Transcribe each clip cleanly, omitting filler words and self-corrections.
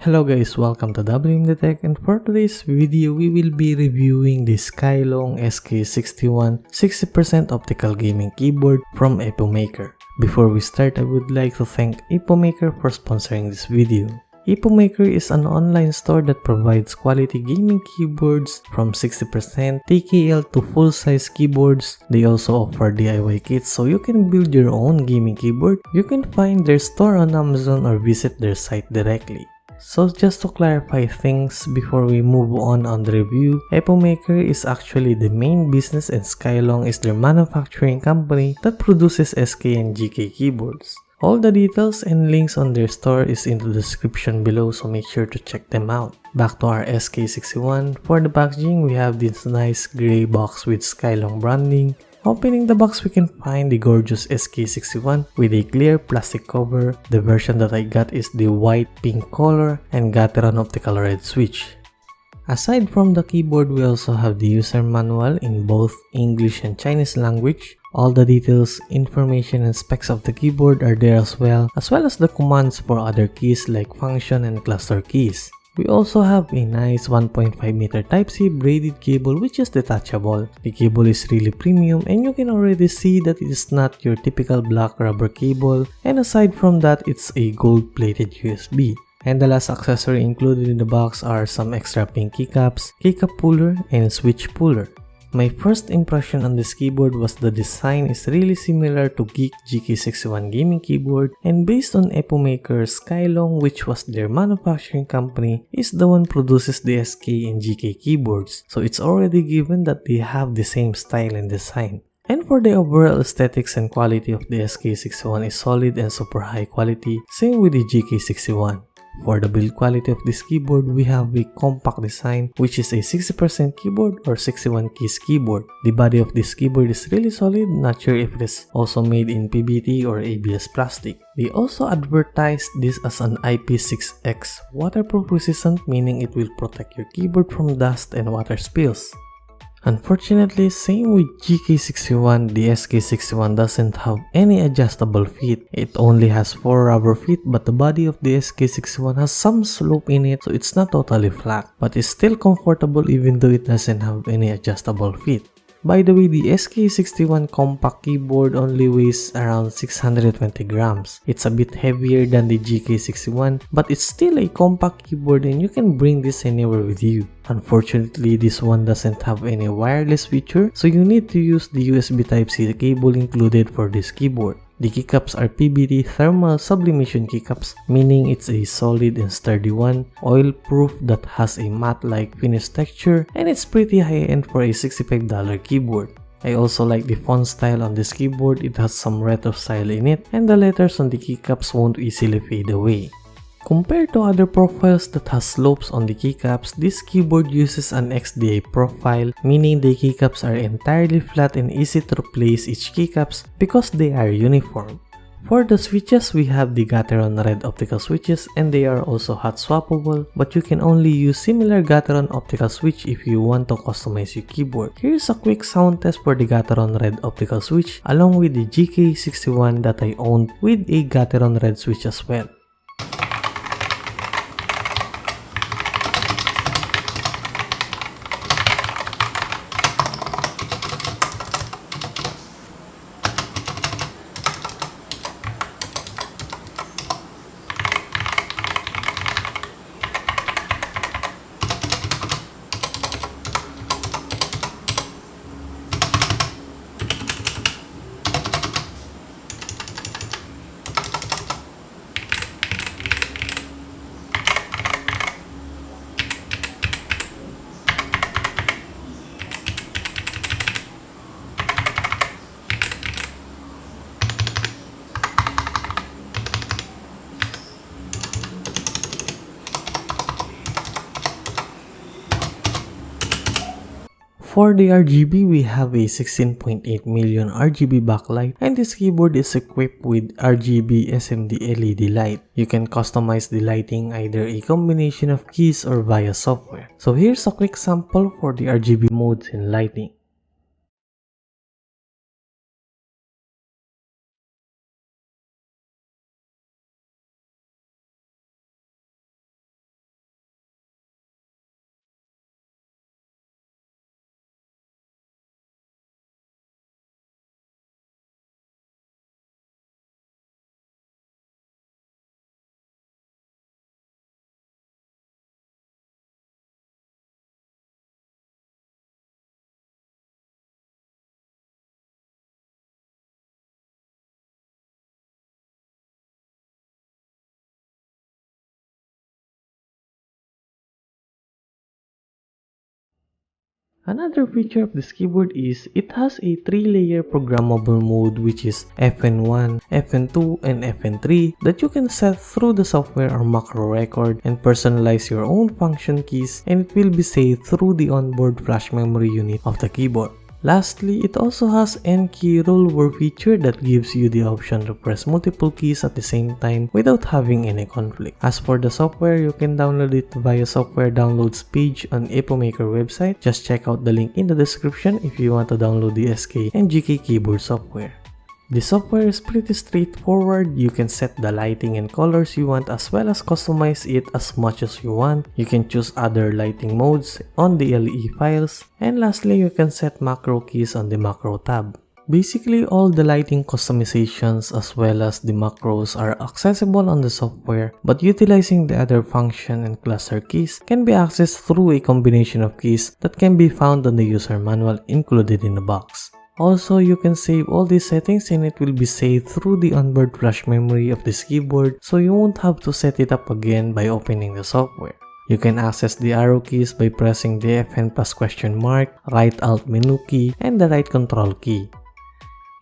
Hello guys, welcome to WM Tech, and for today's video we will be reviewing the Skylong SK61 60% optical gaming keyboard from Epomaker. Before we start, I would like to thank Epomaker for sponsoring this video. Epomaker is an online store that provides quality gaming keyboards from 60% TKL to full-size keyboards. They also offer DIY kits so you can build your own gaming keyboard. You can find their store on Amazon or visit their site directly. So just to clarify things before we move on the review, Epomaker is actually the main business and Skylong is their manufacturing company that produces SK and GK keyboards. All the details and links on their store is in the description below, so make sure to check them out. Back to our SK61, for the packaging we have this nice gray box with Skylong branding. Opening the box, we can find the gorgeous SK61 with a clear plastic cover. The version that I got is the white pink color and Gateron Optical Red Switch. Aside from the keyboard, we also have the user manual in both English and Chinese language. All the details, information, and specs of the keyboard are there as well as the commands for other keys like function and cluster keys. We also have a nice 1.5 meter Type-C braided cable which is detachable. The cable is really premium and you can already see that it is not your typical black rubber cable, and aside from that, it's a gold plated USB. And the last accessory included in the box are some extra pin keycaps, keycap puller, and switch puller. My first impression on this keyboard was the design is really similar to Geek GK61 gaming keyboard, and based on Epomaker, Skylong, which was their manufacturing company, is the one produces the SK and GK keyboards, so it's already given that they have the same style and design. And for the overall aesthetics and quality of the SK61 is solid and super high quality, same with the GK61. For the build quality of this keyboard, we have a compact design which is a 60% keyboard or 61 keys keyboard. The body of this keyboard is really solid, not sure if it is also made in PBT or ABS plastic. They also advertised this as an IP6X waterproof resistant, meaning it will protect your keyboard from dust and water spills. Unfortunately, same with GK61, the SK61 doesn't have any adjustable feet. It only has 4 rubber feet, but the body of the SK61 has some slope in it, so it's not totally flat, but it's still comfortable even though it doesn't have any adjustable feet. By the way, the SK61 compact keyboard only weighs around 620 grams. It's a bit heavier than the GK61, but it's still a compact keyboard and you can bring this anywhere with you. Unfortunately, this one doesn't have any wireless feature, so you need to use the USB Type-C cable included for this keyboard. The keycaps are PBT thermal sublimation keycaps, meaning it's a solid and sturdy one, oil-proof that has a matte-like finish texture, and it's pretty high-end for a $65 keyboard. I also like the font style on this keyboard. It has some retro style in it, and the letters on the keycaps won't easily fade away. Compared to other profiles that has slopes on the keycaps, this keyboard uses an XDA profile, meaning the keycaps are entirely flat and easy to replace each keycaps because they are uniform. For the switches, we have the Gateron Red Optical Switches, and they are also hot swappable, but you can only use similar Gateron Optical Switch if you want to customize your keyboard. Here's a quick sound test for the Gateron Red Optical Switch along with the GK61 that I owned with a Gateron Red Switch as well. For the RGB, we have a 16.8 million RGB backlight, and this keyboard is equipped with RGB SMD LED light. You can customize the lighting either a combination of keys or via software. So here's a quick sample for the RGB modes and lighting. Another feature of this keyboard is it has a 3-layer programmable mode, which is FN1, FN2, and FN3 that you can set through the software or macro record and personalize your own function keys, and it will be saved through the onboard flash memory unit of the keyboard. Lastly, it also has N-key rollover feature that gives you the option to press multiple keys at the same time without having any conflict. As for the software, you can download it via software downloads page on Epomaker website. Just check out the link in the description if you want to download the SK and GK keyboard software. The software is pretty straightforward. You can set the lighting and colors you want as well as customize it as much as you want. You can choose other lighting modes on the LE files. And lastly, you can set macro keys on the macro tab. Basically, all the lighting customizations as well as the macros are accessible on the software, but utilizing the other function and cluster keys can be accessed through a combination of keys that can be found on the user manual included in the box. Also, you can save all these settings and it will be saved through the onboard flash memory of this keyboard, so you won't have to set it up again by opening the software. You can access the arrow keys by pressing the FN plus question mark, right alt menu key, and the right control key.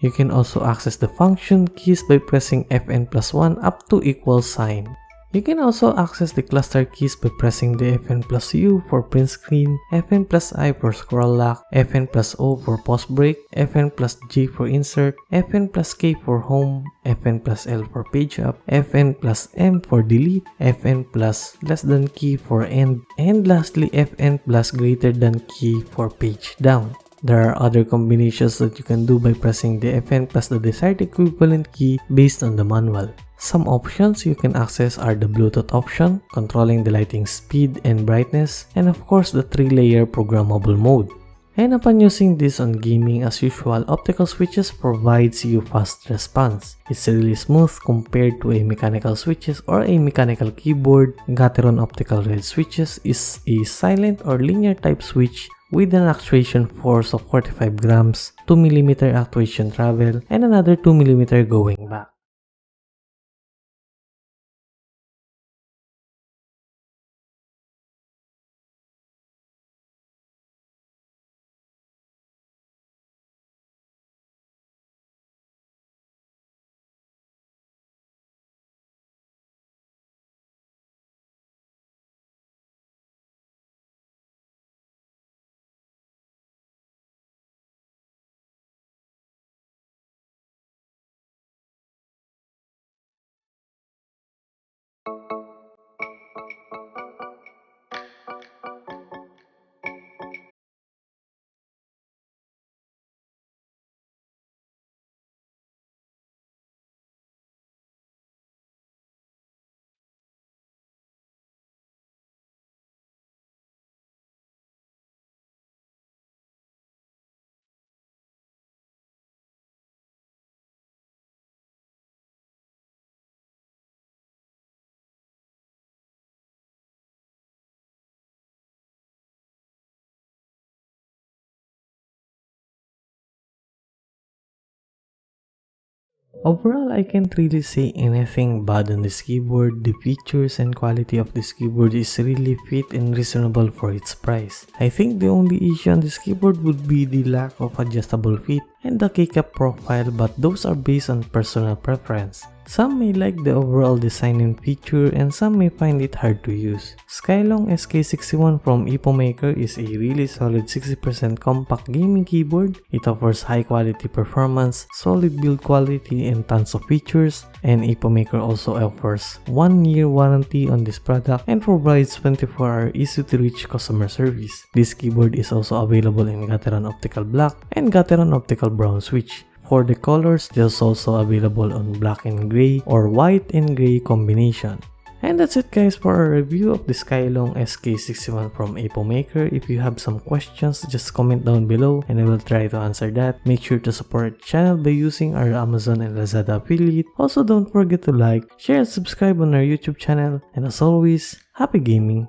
You can also access the function keys by pressing FN plus 1 up to equal sign. You can also access the cluster keys by pressing the FN plus U for print screen, FN plus I for scroll lock, FN plus O for pause break, FN plus J for insert, FN plus K for home, FN plus L for page up, FN plus M for delete, FN plus less than key for end, and lastly FN plus greater than key for page down. There are other combinations that you can do by pressing the FN plus the desired equivalent key based on the manual. Some options you can access are the Bluetooth option, controlling the lighting speed and brightness, and of course the 3-layer programmable mode. And upon using this on gaming, as usual, optical switches provides you fast response. It's really smooth compared to a mechanical switches or a mechanical keyboard. Gateron Optical Red Switches is a silent or linear type switch with an actuation force of 45 grams, 2mm actuation travel, and another 2mm going back. Overall, I can't really say anything bad on this keyboard. The features and quality of this keyboard is really fit and reasonable for its price. I think the only issue on this keyboard would be the lack of adjustable feet and the keycap profile, but those are based on personal preference. Some may like the overall design and feature, and some may find it hard to use. Skylong SK61 from Epomaker is a really solid 60% compact gaming keyboard. It offers high quality performance, solid build quality, and tons of features. And Epomaker also offers 1-year warranty on this product and provides 24-hour easy-to-reach customer service. This keyboard is also available in Gateron Optical Black and Gateron Optical Brown Switch. For the colors, it is also available on black and gray or white and gray combination. And that's it guys for our review of the Skylong SK61 from Epomaker. If you have some questions, just comment down below and I will try to answer that. Make sure to support the channel by using our Amazon and Lazada affiliate. Also don't forget to like, share and subscribe on our YouTube channel. And as always, happy gaming!